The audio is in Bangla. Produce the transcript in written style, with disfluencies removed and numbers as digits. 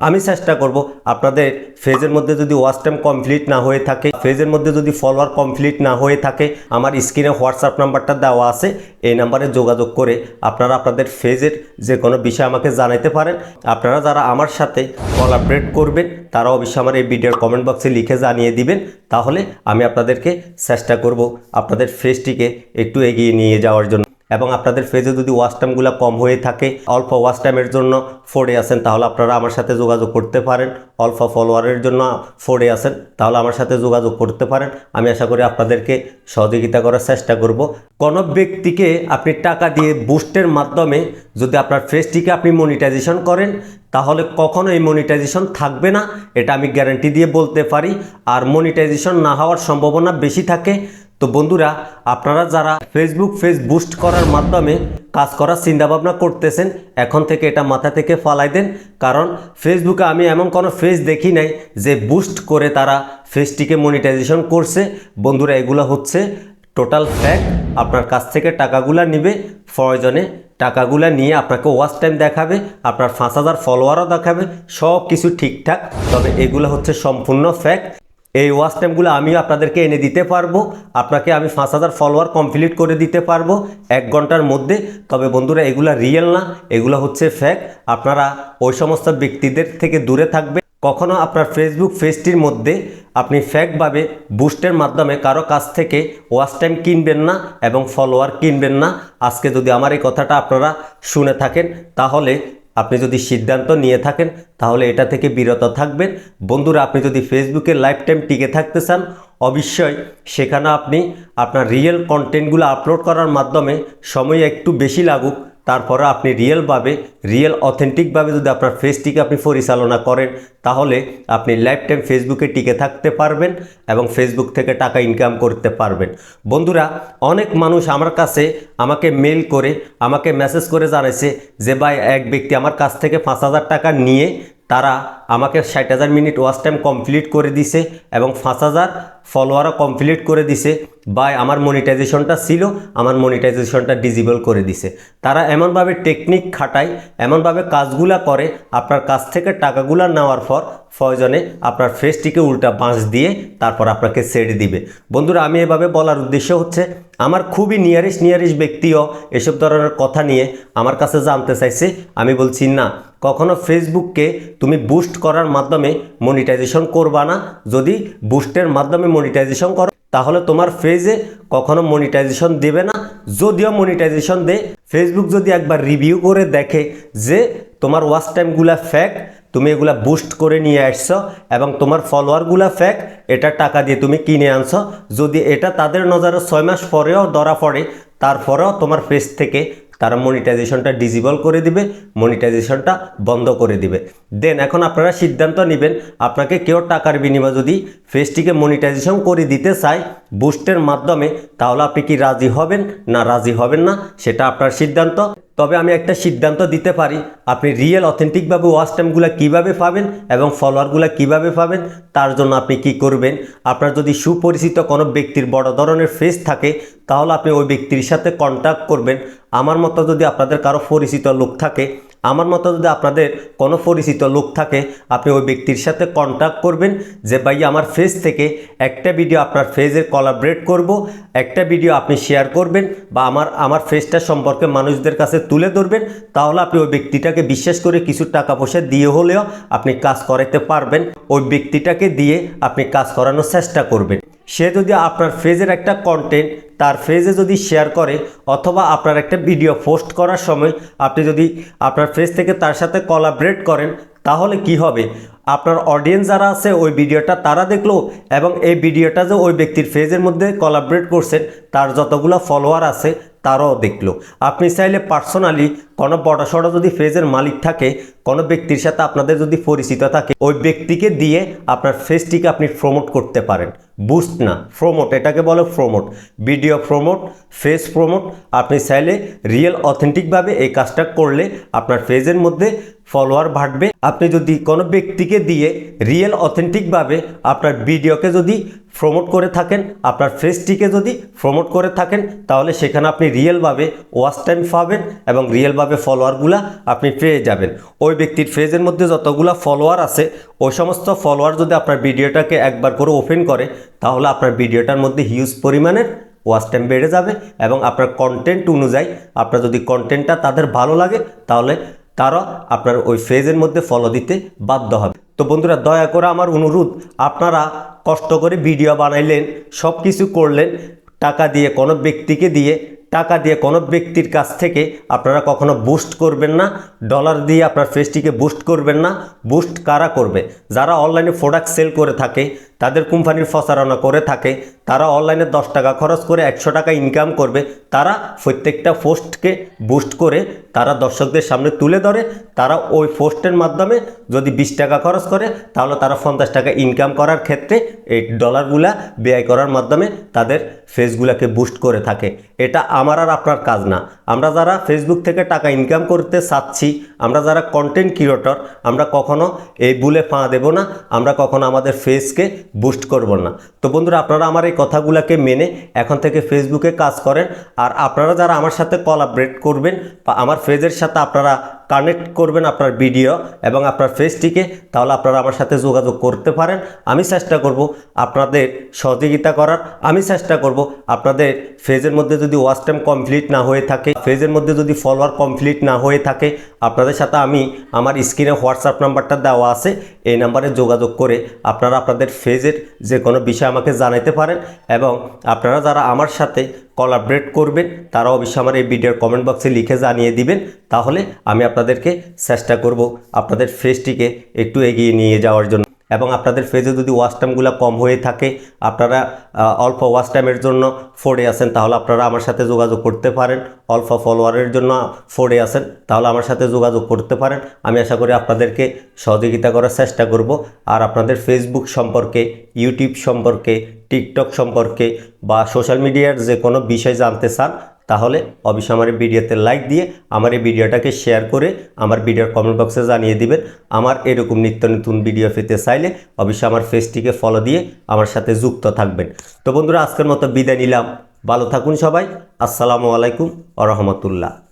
আমি চেষ্টা করব আপনাদের ফেজের মধ্যে যদি ওয়াচ টাইম কমপ্লিট না হয়ে থাকে, ফেজের মধ্যে যদি ফলোয়ার কমপ্লিট না হয়ে থাকে, আমার স্ক্রিনে হোয়াটসঅ্যাপ নাম্বারটা দেওয়া আছে, এই নাম্বারে যোগাযোগ করে আপনারা আপনাদের ফেজের যে কোনো বিষয় আমাকে জানাতে পারেন। আপনারা যারা আমার সাথে কোলাবরেট করবেন তারা অবশ্যই আমার এই ভিডিওর কমেন্ট বক্সে লিখে জানিয়ে দিবেন, তাহলে আমি আপনাদেরকে চেষ্টা করব আপনাদের ফেজটিকে একটু এগিয়ে নিয়ে যাওয়ার জন্য। এবং আপনাদের ফেজে যদি ওয়াচ টাইমগুলো কম হয়ে থাকে, অল্প ওয়াচ টাইমের জন্য ফোরে আছেন, তাহলে আপনারা আমার সাথে যোগাযোগ করতে পারেন। অল্প ফলোয়ারের জন্য ফোরে আছেন, তাহলে আমার সাথে যোগাযোগ করতে পারেন। আমি আশা করি আপনাদেরকে সহযোগিতা করার চেষ্টা করব। কোনো ব্যক্তিকে আপনি টাকা দিয়ে বুস্টের মাধ্যমে যদি আপনার ফেজটিকে আপনি মনিটাইজেশন করেন, তাহলে কখনো এই মনিটাইজেশন থাকবে না, এটা আমি গ্যারান্টি দিয়ে বলতে পারি। আর মনিটাইজেশন না হওয়ার সম্ভাবনা বেশি থাকে। তো বন্ধুরা, আপনারা যারা ফেসবুক পেজ বুস্ট করার মাধ্যমে কাজ করার চিন্তাভাবনা করতেছেন, এখন থেকে এটা মাথা থেকে ফালাই দেন। কারণ ফেসবুকে আমি এমন কোনো পেজ দেখি নাই যে বুস্ট করে তারা পেজটিকে মনিটাইজেশন করছে। বন্ধুরা, এগুলো হচ্ছে টোটাল ফ্যাক। আপনার কাছ থেকে টাকাগুলা নিবে, প্রয়োজনে টাকাগুলা নিয়ে আপনাকে ওয়াচ টাইম দেখাবে, আপনার 5000 ফলোয়ারও দেখাবে, সব কিছু ঠিকঠাক। তবে এগুলো হচ্ছে সম্পূর্ণ ফ্যাক। এই ওয়াচ টাইমগুলো আমিও আপনাদেরকে এনে দিতে পারবো, আপনাকে আমি 5000 ফলোয়ার কমপ্লিট করে দিতে পারবো 1 ঘন্টার মধ্যে। তবে বন্ধুরা, এগুলো রিয়েল না, এগুলো হচ্ছে ফ্যাক। আপনারা ওই সমস্ত ব্যক্তিদের থেকে দূরে থাকবে। কখনো আপনার ফেসবুক পেজটির মধ্যে আপনি ফ্যাকভাবে বুস্টের মাধ্যমে কারো কাছ থেকে ওয়াচ টাইম কিনবেন না এবং ফলোয়ার কিনবেন না। আজকে যদি আমার এই কথাটা আপনারা শুনে থাকেন, তাহলে আপনি যদি সিদ্ধান্ত নিয়ে থাকেন, তাহলে এটা থেকে বিরত থাকবেন। বন্ধুরা, আপনি যদি ফেসবুকে লাইফ টাইম টিকে থাকতে চান, অবশ্যই সেখানে আপনি আপনার রিয়েল কন্টেন্টগুলো আপলোড করার মাধ্যমে সময় একটু বেশি লাগুক, তারপরে আপনি রিয়েল অথেন্টিকভাবে যদি আপনার পেজটিকে আপনি পরিচালনা করেন, তাহলে আপনি লাইফ টাইম ফেসবুকে টিকে থাকতে পারবেন এবং ফেসবুক থেকে টাকা ইনকাম করতে পারবেন। বন্ধুরা, অনেক মানুষ আমার কাছে আমাকে মেল করে, আমাকে মেসেজ করে জানাইছে যে ভাই, এক ব্যক্তি আমার কাছ থেকে 5000 টাকা নিয়ে তারা আমাকে 60,000 মিনিট ওয়াচ টাইম কমপ্লিট করে দিছে এবং 5000 ফলোয়ারও কমপ্লিট করে দিছে। ভাই, আমার মনিটাইজেশনটা ছিল, আমার মনিটাইজেশনটা ডিজেবল করে দিছে। তারা এমনভাবে টেকনিক খাটায়, এমনভাবে কাজগুলা করে, আপনার কাছ থেকে টাকাগুলা নেওয়ার পর প্রয়োজনে আপনার ফেসটিকে উল্টা বাঁশ দিয়ে তারপর আপনাকে ছেড়ে দিবে। বন্ধুরা, আমি এভাবে বলার উদ্দেশ্য হচ্ছে, আমার খুবই নিয়ারেস্ট ব্যক্তিও এসব ধরনের কথা নিয়ে আমার কাছে জানতে চাইছে। আমি বলছি না, কখনো ফেসবুককে তুমি বুস্ট করার মাধ্যমে মনিটাইজেশন করবা না। যদি বুস্টের মাধ্যমে মনিটাইজেশন করো, তাহলে তোমার পেজে কখনো মনিটাইজেশন দেবে না। যদিও মনিটাইজেশন দেয়, ফেসবুক যদি একবার রিভিউ করে দেখে যে তোমার ওয়াচ টাইমগুলা ফ্যাক, তুমি এগুলা বুস্ট করে নিয়ে আসছো এবং তোমার ফলোয়ারগুলা ফ্যাক, এটা টাকা দিয়ে তুমি কিনে আনছো, যদি এটা তাদের নজরে 6 মাস পরেও ধরা পড়ে, তারপরেও তোমার পেজ থেকে তারা মনিটাইজেশনটা ডিজেবল করে দিবে, মনিটাইজেশনটা বন্ধ করে দিবে। দেন এখন আপনারা সিদ্ধান্ত নেবেন, আপনাকে কেউ টাকার বিনিময়ে যদি পেজটিকে মনিটাইজেশন করে দিতে চায় বুস্টের মাধ্যমে, তাহলে আপনি কি রাজি হবেন না রাজি হবেন না, সেটা আপনার সিদ্ধান্ত। তবে আমি একটা সিদ্ধান্ত দিতে পারি, আপনি রিয়েল অথেন্টিকভাবে ওয়াচ টাইমগুলো কীভাবে পাবেন এবং ফলোয়ারগুলো কীভাবে পাবেন, তার জন্য আপনি কি করবেন। আপনার যদি সুপরিচিত কোনো ব্যক্তির বড় ধরনের পেজ থাকে, তাহলে আপনি ওই ব্যক্তির সাথে কন্ট্যাক্ট করবেন। আমার মতো যদি আপনাদের কারো পরিচিত লোক থাকে, আমার মতো যদি আপনাদের কোনো পরিচিত লোক থাকে, আপনি ওই ব্যক্তির সাথে কন্ট্যাক্ট করবেন যে ভাই, আমার পেজ থেকে একটা ভিডিও আপনার পেজে কোলাবরেট করব, একটা ভিডিও আপনি শেয়ার করবেন বা আমার পেজটা সম্পর্কে মানুষদের কাছে তুলে ধরবেন। তাহলে আপনি ওই ব্যক্তিটাকে বিশ্বাস করে কিছু টাকা পয়সা দিয়ে হলেও আপনি কাজ করাতে পারবেন। ওই ব্যক্তিটাকে দিয়ে আপনি কাজ করানোর চেষ্টা করবেন। সে যদি আপনার পেজের একটা কন্টেন্ট তার পেজে যদি শেয়ার করে, অথবা আপনার একটা ভিডিও পোস্ট করার সময় আপনি যদি আপনার পেজ থেকে তার সাথে কোলাবরেট করেন, তাহলে কি হবে, আপনার অডিয়েন্স যারা আছে ওই ভিডিওটা তারা দেখলো এবং এই ভিডিওটা যে ওই ব্যক্তির পেজের মধ্যে কোলাবরেট করছেন তার যতগুলো ফলোয়ার আছে তারাও দেখলো। আপনি চাইলে পার্সোনালি কোনো বড়সড় যদি পেজের মালিক থাকে, কোনো ব্যক্তির সাথে আপনাদের যদি পরিচিত থাকে, ওই ব্যক্তিকে দিয়ে আপনার পেজটিকে আপনি প্রমোট করতে পারেন। বুস্ট না, প্রমোট, এটাকে বলে promote, video promote, face promote. আপনি চাইলে রিয়েল অথেন্টিকভাবে এই কাজটা করলে আপনার পেজের মধ্যে ফলোয়ার বাড়বে। আপনি যদি কোনো ব্যক্তিকে দিয়ে রিয়েল অথেন্টিকভাবে আপনার ভিডিওকে যদি প্রমোট করে থাকেন, আপনার ফেসটিকে যদি প্রমোট করে থাকেন, তাহলে সেখানে আপনি রিয়েলভাবে ওয়াচ টাইম পাবেন এবং রিয়েলভাবে ফলোয়ারগুলা আপনি পেয়ে যাবেন। ওই ব্যক্তির পেজের মধ্যে যতগুলা ফলোয়ার আছে, ওই সমস্ত ফলোয়ার যদি আপনার ভিডিওটাকে একবার করে ওপেন করে, তাহলে আপনার ভিডিওটার মধ্যে হিউজ পরিমাণের ওয়াচ টাইম বেড়ে যাবে এবং আপনার কন্টেন্ট অনুযায়ী আপনার যদি কন্টেন্টটা তাদের ভালো লাগে, তাহলে তারা আপনার ওই পেজের মধ্যে ফলো দিতে বাধ্য হবে। তো বন্ধুরা, দয়া করে আমার অনুরোধ, আপনারা কষ্ট করে ভিডিও বানাইলেন, সব কিছু করলেন, টাকা দিয়ে কোনো ব্যক্তিকে দিয়ে, টাকা দিয়ে কোনো ব্যক্তির কাছ থেকে আপনারা কখনো বুস্ট করবেন না, ডলার দিয়ে আপনার পেজটিকে বুস্ট করবেন না। বুস্ট কারা করবে? যারা অনলাইনে প্রোডাক্ট সেল করে থাকে, তাদের কোম্পানির প্রচারণা করে থাকে, তারা অনলাইনে 10 টাকা খরচ করে 100 টাকা ইনকাম করবে, তারা প্রত্যেকটা পোস্টকে বুস্ট করে তারা দর্শকদের সামনে তুলে ধরে। তারা ওই পোস্টের মাধ্যমে যদি 20 টাকা খরচ করে, তাহলে তারা 50 টাকা ইনকাম করার ক্ষেত্রে এই ডলারগুলা ব্যয় করার মাধ্যমে তাদের পেজগুলোকে বুস্ট করে থাকে। এটা আমার আর আপনার কাজ না। আমরা যারা ফেসবুক থেকে টাকা ইনকাম করতে চাচ্ছি, আমরা যারা কন্টেন্ট ক্রিয়েটর, আমরা কখনো এই ভুলে পা দেব না, আমরা কখনো আমাদের ফেসকে বুস্ট করব না। তো বন্ধুরা, আপনারা আমার এই কথাগুলোকে মেনে এখন থেকে ফেসবুকে কাজ করেন। আর আপনারা যারা আমার সাথে কোলাবরেট করবেন বা আমার পেজের সাথে আপনারা কানেক্ট করবেন আপনার ভিডিও এবং আপনার পেজটিকে, তাহলে আপনারা আমার সাথে যোগাযোগ করতে পারেন। আমি চেষ্টা করব আপনাদের সহযোগিতা করার। আমি চেষ্টা করব আপনাদের পেজের মধ্যে যদি ওয়াচ টাইম কমপ্লিট না হয়ে থাকে, পেজের মধ্যে যদি ফলোয়ার কমপ্লিট না হয়ে থাকে, আপনাদের সাথে আমি আমার স্ক্রিনে হোয়াটসঅ্যাপ নাম্বারটা দেওয়া আছে, এই নাম্বারে যোগাযোগ করে আপনারা আপনাদের পেজের যে কোনো বিষয় আমাকে জানাতে পারেন। এবং আপনারা যারা আমার সাথে কোলাবরেট করবেন, তারা অবশ্যই আমার এই ভিডিওর কমেন্ট বক্সে লিখে জানিয়ে দিবেন। তাহলে আমি আপনাদেরকে চেষ্টা করব আপনাদের পেজটিকে একটু এগিয়ে নিয়ে যাওয়ার জন্য। এবং আপনাদের পেজে যদি ওয়াচ টাইমগুলো কম হয়ে থাকে, আপনারা অল্প ওয়াচ টাইমের জন্য ফোরে আছেন, তাহলে আপনারা আমার সাথে যোগাযোগ করতে পারেন। অল্প ফলোয়ারের জন্য ফোরে আছেন, তাহলে আমার সাথে যোগাযোগ করতে পারেন। আমি আশা করি আপনাদেরকে সহযোগিতা করার চেষ্টা করব। আর আপনাদের ফেসবুক সম্পর্কে, ইউটিউব সম্পর্কে, টিকটক সম্পর্কে বা সোশ্যাল মিডিয়ার যে কোনো বিষয় জানতে চান, তাহলে অবশ্যই আমার এই ভিডিওতে লাইক দিয়ে আমার এই ভিডিওটাকে শেয়ার করে আমার ভিডিওর কমেন্ট বক্সে জানিয়ে দিবেন। আমার এরকম নিত্য নতুন ভিডিও পেতে চাইলে অবশ্যই আমার পেজটিকে ফলো দিয়ে আমার সাথে যুক্ত থাকবেন। তো বন্ধুরা, আজকের মতো বিদায় নিলাম। ভালো থাকুন সবাই। আসসালামু আলাইকুম ওয়া রাহমাতুল্লাহ।